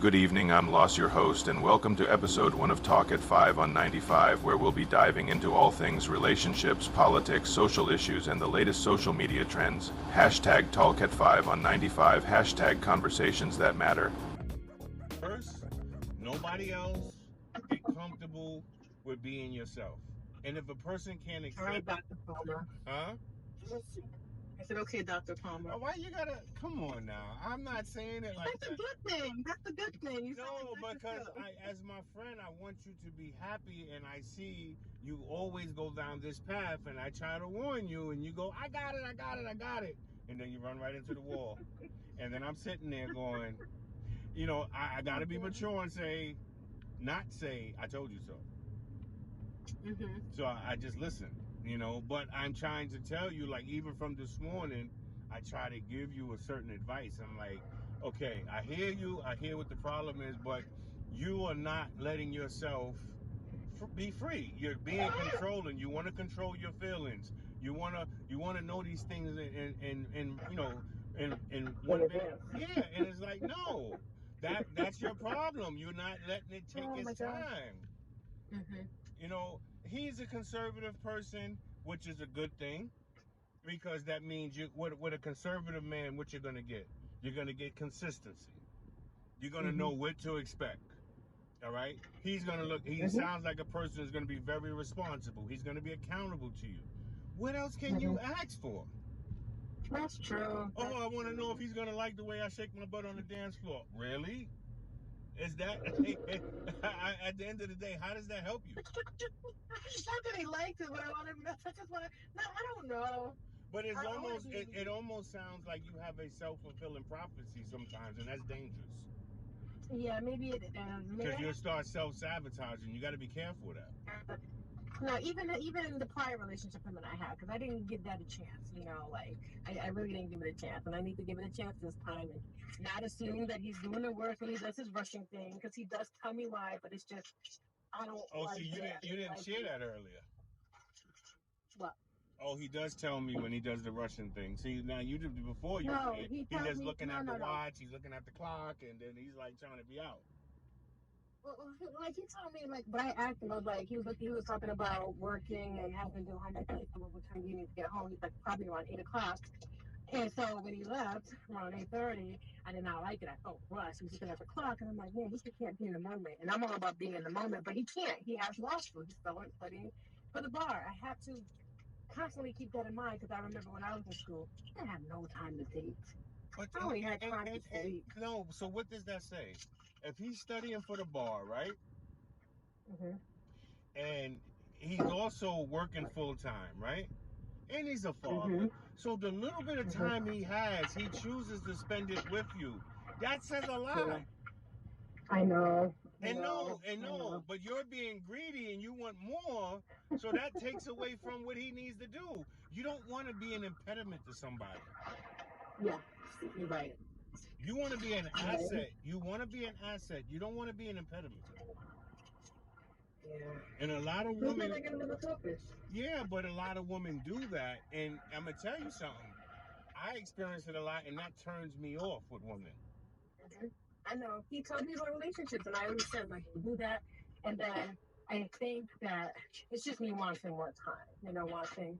Good evening, I'm Loss, your host, and welcome to episode 1 of Talk at 5 on 95, where we'll be diving into all things relationships, politics, social issues, and the latest social media trends. Hashtag Talk at 5 on 95, hashtag conversations that matter. First, nobody else, get comfortable with being yourself. And if a person can't All right, accept, Dr. Palmer. huh? I said, okay, Dr. Palmer. Oh, why you gotta, come on now. I'm not saying it like That's a good thing. That's a good thing. You sound No, like Dr. because Phil. as my friend, I want you to be happy, and I see you always go down this path, and I try to warn you, and you go, I got it, and then you run right into the wall. And then I'm sitting there going, I gotta be mature and not say, I told you so. Mm-hmm. So I just listen, but I'm trying to tell you, like, even from this morning, I try to give you a certain advice. I'm like, okay, I hear you, I hear what the problem is, but you are not letting yourself be free. You're being controlling. You want to control your feelings. You want to know these things in one minute. Yeah, and it's like, no, that's your problem. You're not letting it take its time. Mm-hmm. He's a conservative person, which is a good thing, because that means with a conservative man, what you're gonna get? You're gonna get consistency. You're gonna know what to expect. All right. He's gonna look. He sounds like a person who's gonna be very responsible. He's gonna be accountable to you. What else can you ask for? That's true. Oh, I want to know if he's gonna like the way I shake my butt on the dance floor. Really? Is that at the end of the day? How does that help you? Not that he likes it, but I want to. I just want to. No, I don't know. But it's it almost sounds like you have a self-fulfilling prophecy sometimes, and that's dangerous. Yeah, maybe it is. Because you'll start self-sabotaging. You got to be careful with that. No, even in the prior relationship him and I had, because I didn't give that a chance. I really didn't give it a chance, and I need to give it a chance this time, and not assume that he's doing the work when he does his rushing thing, because he does tell me why, but it's just I don't. Oh, like see, you didn't share that earlier. What? Oh, he does tell me when he does the Russian thing. See, now you did before you. No, he's just looking at the watch. He's looking at the clock, and then he's like trying to be out. Well, like he told me, but I asked him. I was like, he was talking about working and having to do 100 days. So what time do you need to get home? He's like, probably around 8:00. And so when he left around 8:30, I did not like it. I felt rushed. He was looking at the clock, and I'm like, man, he can't be in the moment. And I'm all about being in the moment, but he can't. He has lost for. He's studying for the bar. I have to constantly keep that in mind, because I remember when I was in school, I didn't have no time to date. I only had time to sleep. No, so what does that say? If he's studying for the bar, right? And he's also working full time, right? And he's a father. So the little bit of time he has, he chooses to spend it with you. That says a lot. Yeah. I know. But you're being greedy and you want more, so that takes away from what he needs to do. You don't want to be an impediment to somebody. Yeah, you're right. You want to be an asset. You want to be an asset. You don't want to be an impediment. Yeah. And a lot of women. Yeah, but a lot of women do that. And I'm going to tell you something. I experience it a lot, and that turns me off with women. I know. He told me about relationships, and I always said, like, do that. And then I think that it's just me wanting more time, wanting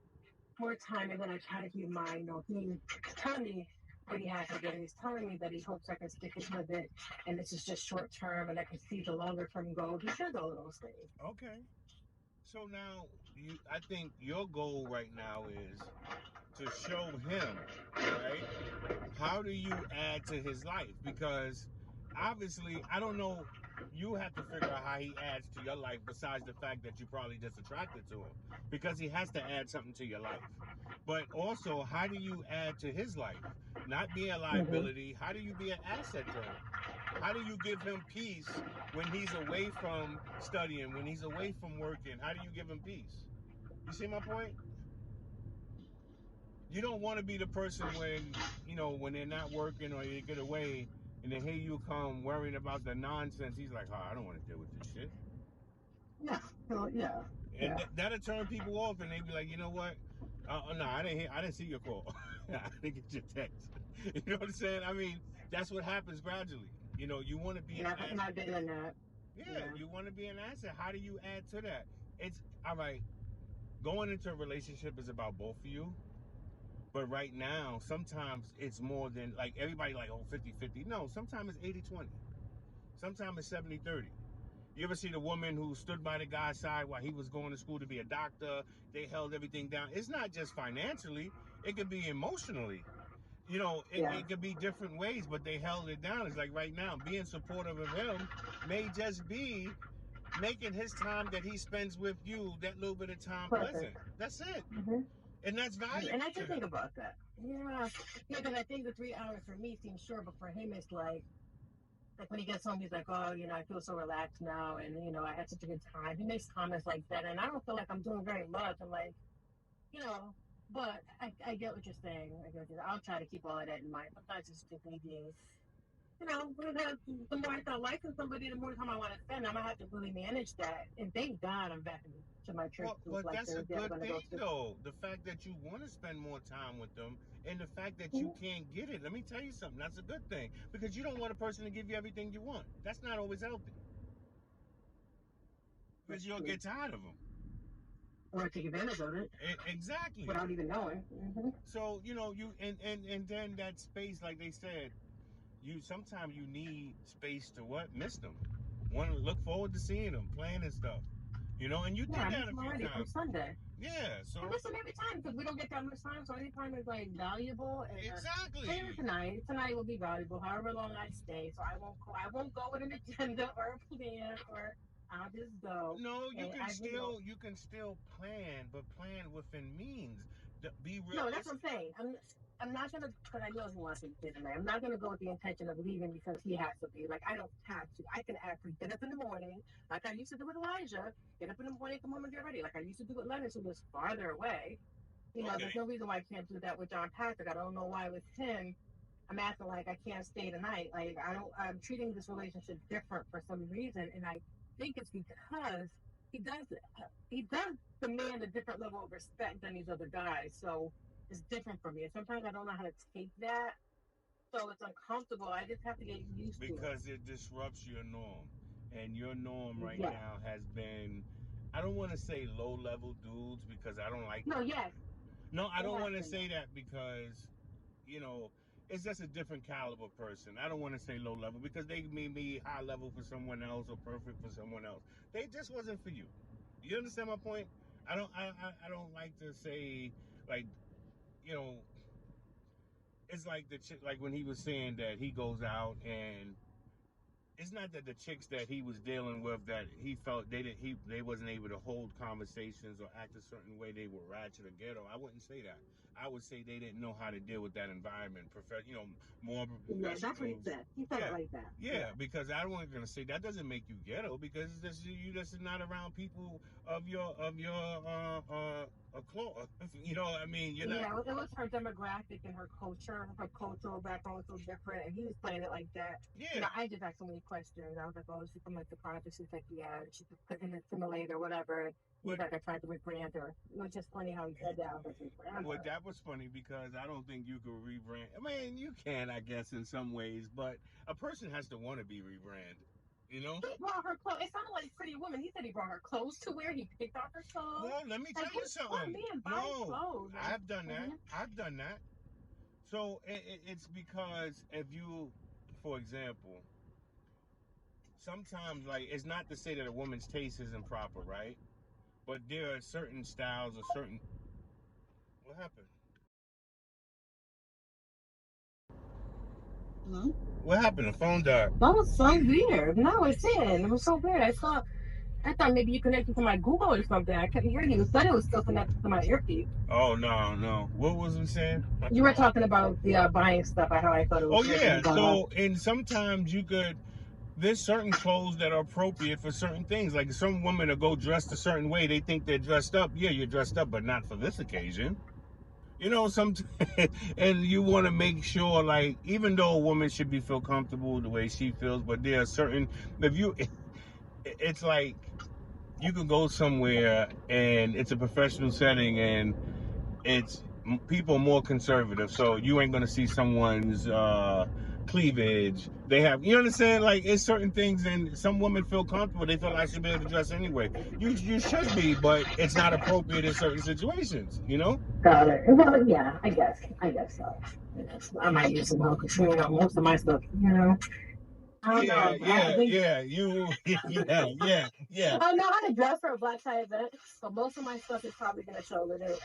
more time. And then I try to keep in mind, he telling me what he has to do. He's telling me that he hopes I can stick with it, and this is just short term, and I can see the longer term goal. He says all of those things. Okay. So now, I think your goal right now is to show him, right? How do you add to his life? Because obviously, I don't know, you have to figure out how he adds to your life, besides the fact that you're probably just attracted to him, because he has to add something to your life. But also, how do you add to his life? Not be a liability. How do you be an asset to him? How do you give him peace when he's away from studying, when he's away from working? How do you give him peace? You see my point? You don't want to be the person when they're not working or they get away, and then here you come worrying about the nonsense. He's like, I don't want to deal with this shit. Yeah. Well, yeah. And that'll turn people off, and they be like, you know what? No, I didn't see your call. I didn't get your text. You know what I'm saying? I mean, that's what happens gradually. You know, you want to be And an I've asset. been in that. Yeah, Yeah. you want to be an asset. How do you add to that? It's all right. Going into a relationship is about both of you. But right now, sometimes it's more than like everybody like, oh, 50-50. No, sometimes it's 80-20. Sometimes it's 70-30. You ever see the woman who stood by the guy's side while he was going to school to be a doctor? They held everything down. It's not just financially, it could be emotionally. You know, Yeah. it could be different ways, but they held it down. It's like right now, being supportive of him may just be making his time that he spends with you that little bit of time pleasant. Perfect. That's it. hmm And that's valuable And I to can him. think about that. Yeah. Yeah, because I think the 3 hours for me seems short, but for him, it's like when he gets home, he's like, oh, I feel so relaxed now, and I had such a good time. He makes comments like that, and I don't feel like I'm doing very much. I'm like, you know, but I get what you're saying. I'll try to keep all of that in mind. Sometimes it's just maybe, the more I start liking somebody, the more time I want to spend. I'm gonna have to really manage that. And thank God I'm back to my church Well, group but like that's a Thursday. I'm good gonna go thing, to. though. The fact that you want to spend more time with them and the fact that you can't get it. Let me tell you something. That's a good thing because you don't want a person to give you everything you want. That's not always healthy because you'll get tired of them. Or take advantage of it Exactly. without even knowing. So, you and then that space, like they said, sometimes you need space to what? Miss them. Want to look forward to seeing them, playing and stuff. And you Yeah, did I that miss a him few already from times. Sunday. Yeah, so I miss him every time because we don't get that much time. So any time is like valuable. And exactly. same as tonight. Tonight will be valuable, however long I stay. So I won't go with an agenda or a plan, or I'll just go. No, you And can I really don't. still plan, but plan within means. Be No, that's realistic. what I'm saying. I'm not gonna, because I know he wants to get tonight. I'm not gonna go with the intention of leaving because he has to be. Like, I don't have to. I can actually get up in the morning, like I used to do with Elijah. Get up in the morning, come home and get ready, like I used to do with Lennox, who was farther away. Okay. There's no reason why I can't do that with John Patrick. I don't know why with him, I'm acting like I can't stay tonight. Like I'm treating this relationship different for some reason, and I think it's because he does he does demand a different level of respect than these other guys. So it's different for me. And sometimes I don't know how to take that, so it's uncomfortable. I just have to get used to it. Because it disrupts your norm. And your norm right Yes. now has been, I don't want to say low level dudes because I don't like. No. Yes. No, I It don't has want to been say that because, you know, it's just a different caliber person. I don't want to say low level because they may be high level for someone else or perfect for someone else. They just wasn't for you. You understand my point? I don't like to say like, you know, it's like like when he was saying that he goes out and it's not that the chicks that he was dealing with that he felt they wasn't able to hold conversations or act a certain way, they were ratchet or ghetto. I wouldn't say that. I would say they didn't know how to deal with that environment. More Yeah, that's what he professionals. said. He said Yeah, it like that. yeah. Because I wasn't gonna say that doesn't make you ghetto because you just not around people of your cloth. You know what I mean? You're not. Yeah, it was her demographic and her culture, her cultural background was so different, and he was playing it like that. Yeah. I just asked so many questions. I was like, "Oh, she's from like the project." She's like, "Yeah, she's put in a simulator, whatever." He's like, "I tried to rebrand her." It was just funny how he said that. I was like, "Rebrand Well, her." that was funny because I don't think you could rebrand. I mean, you can, I guess, in some ways, but a person has to want to be rebranded. You know? He brought her clothes. It sounded like Pretty Woman. He said he brought her clothes to wear. He picked out her clothes. Well, let me tell Like, you what something. man buys No, clothes? I've done that. I've done that. So it's because if you, for example, sometimes like it's not to say that a woman's taste isn't proper, right? But there are certain styles or certain. What happened? Hello? What happened? The phone died. That was so weird. No, it's in. It was so weird. I thought maybe you connected to my Google or something. I couldn't hear you. It said it was still connected to my earpiece. Oh no! What was we saying? You were talking about the buying stuff. How I thought it was. Oh yeah. So and sometimes you could. There's certain clothes that are appropriate for certain things. Like some women will go dressed a certain way. They think they're dressed up. Yeah, you're dressed up, but not for this occasion. And you want to make sure, like, even though a woman should feel comfortable the way she feels, but there are certain, it's like you could go somewhere and it's a professional setting and it's people more conservative, so you ain't gonna see someone's cleavage. They have, you understand? Like, it's certain things, and some women feel comfortable. They feel like I should be able to dress anyway. You should be, but it's not appropriate in certain situations. You know? Got it. Well, yeah, I guess so. You know, I might use some help because most of my stuff, I don't know. I know how to dress for a black tie event, so most of my stuff is probably going to show little.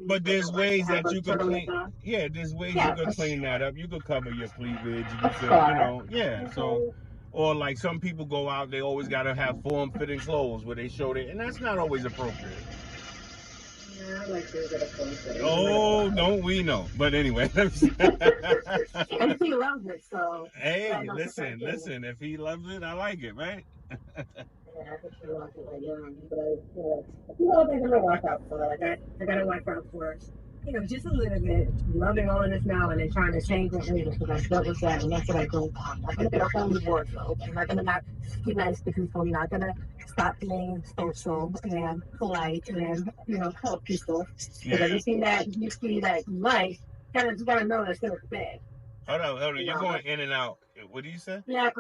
But there's ways have that a you could turtleneck clean. on. Yeah, there's ways Yeah, you could that's- clean that up. You could cover your cleavage. You That's could, fine. yeah. So, or like some people go out, they always gotta have form-fitting clothes where they show it, and that's not always appropriate. Yeah, I like to get a close fit. Oh, don't we know? But anyway. And he loves it, so. Hey, I know listen. it's okay. If he loves it, I like it, right? Yeah, I think he loves it, but they're gonna watch out for it. I gotta watch out for it. Just a little bit. Loving all of this now, and then trying to change it later because I dealt with that, and that's what I do. I'm not gonna get a whole new wardrobe. I'm not gonna not be nice to people. I'm not gonna stop being social and polite and help people. Because everything that you see that you like, you gotta know that's gonna fit. Hold on. You're going in and out. What do you say? Yeah,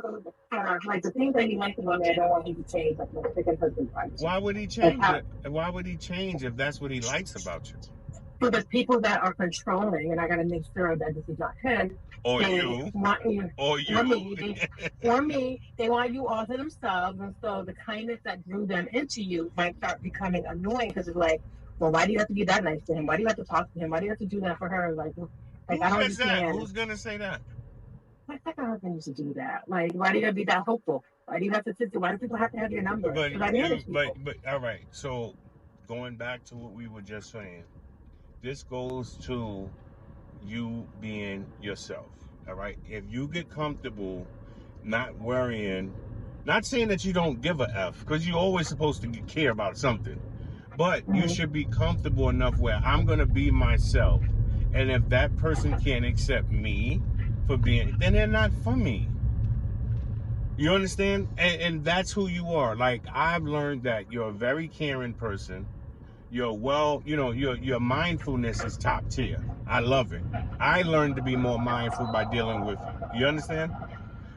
like the things that he likes about me, I don't want him to change. Like my second husband likes. Why would he change it? Why would he change if that's what he likes about you? For the people that are controlling, and I gotta make sure that this is not him. Or they you. Want you. Or you. Or me. They want you all to themselves, and so the kindness that drew them into you might start becoming annoying because it's like, well, why do you have to be that nice to him? Why do you have to talk to him? Why do you have to do that for her? Like I don't understand. Who's gonna say that? My second husband used to do that. Like, why do you have to be that hopeful? Why do you have to sit there? Why do people have to have your number? But all right. So going back to what we were just saying, this goes to you being yourself. All right. If you get comfortable not worrying, not saying that you don't give a F, because you're always supposed to care about something, but you should be comfortable enough where I'm gonna be myself, and if that person can't accept me for being, then they're not for me. You understand? And that's who you are. Like, I've learned that you're a very caring person. You're your mindfulness is top tier. I love it. I learned to be more mindful by dealing with you. You understand?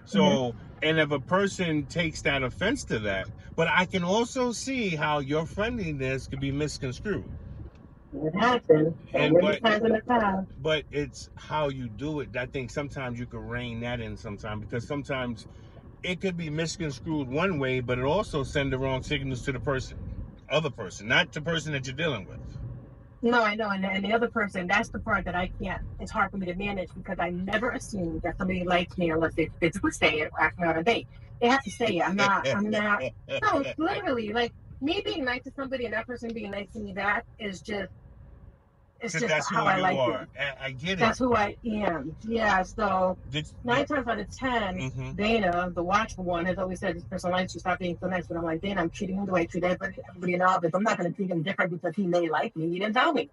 So, and if a person takes that offense to that, but I can also see how your friendliness could be misconstrued. It happens. But it's how you do it. I think sometimes you can rein that in sometimes, because sometimes it could be misconstrued one way, but it also send the wrong signals to the other person, not the person that you're dealing with. No, I know. And the other person, that's the part that I can't, it's hard for me to manage because I never assume that somebody likes me unless they physically say it or ask me on a date. They have to say it. I'm not. No, literally, like me being nice to somebody and that person being nice to me, that is just, it's just that's how who I you like are. it. I get it. That's who I am. Yeah, so 9 times out of 10, Dana, the watchful one, has always said this person likes you, stop being so nice. But I'm like, Dana, I'm treating him the way I treat everybody in the office. I'm not going to treat him different because he may like me. He didn't tell me.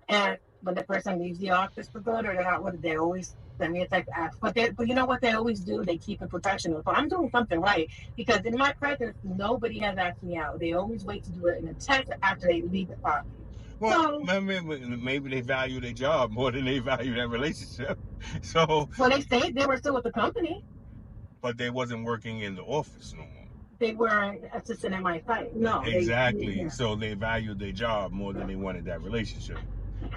And when the person leaves the office for good or they're not, what they always send me a text, ask. But you know what they always do? They keep it professional. So I'm doing something right because in my presence, nobody has asked me out. They always wait to do it in a text after they leave the office. Well, maybe they value their job more than they value that relationship. So. Well, they stayed. They were still with the company. But they wasn't working in the office no more. They weren't assistant at my site. No. Exactly. So they valued their job more than they wanted that relationship.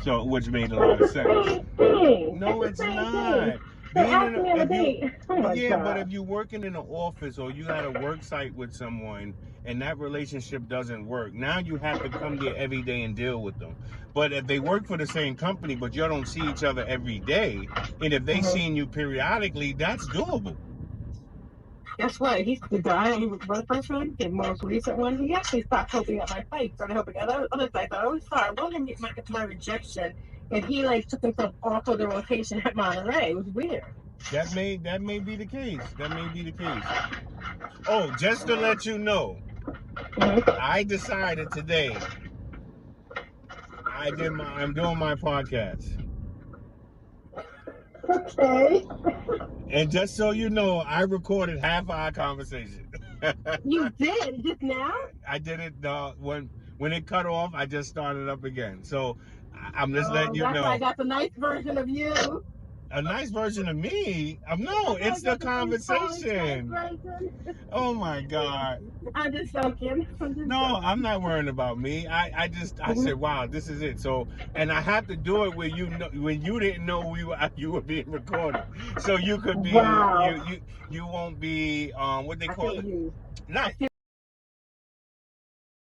So, which made a lot of sense. No, it's not. But if you're working in an office or you at a work site with someone and that relationship doesn't work, now you have to come there every day and deal with them. But if they work for the same company, but you don't see each other every day, and if they seen you periodically, that's doable. Guess what? He's the guy who was the first one, the most recent one. He actually stopped helping at my site, started helping at other sites. I always thought, I wasn't getting my rejection, and he took himself off of the rotation at Monterey. It was weird. That may be the case. Oh, just to let you know, I decided today. I'm doing my podcast. Okay. And just so you know, I recorded half our conversation. You did just now? I did it when it cut off. I just started up again. So I'm just letting you know. I got the nice version of you. A nice version of me? No, it's the conversation. Oh my God. I'm just joking. No, I'm not worrying about me. I said, wow, this is it. So, and I have to do it when when you didn't know you were being recorded. So you could be, Wow. you won't be, what they call it? You. Not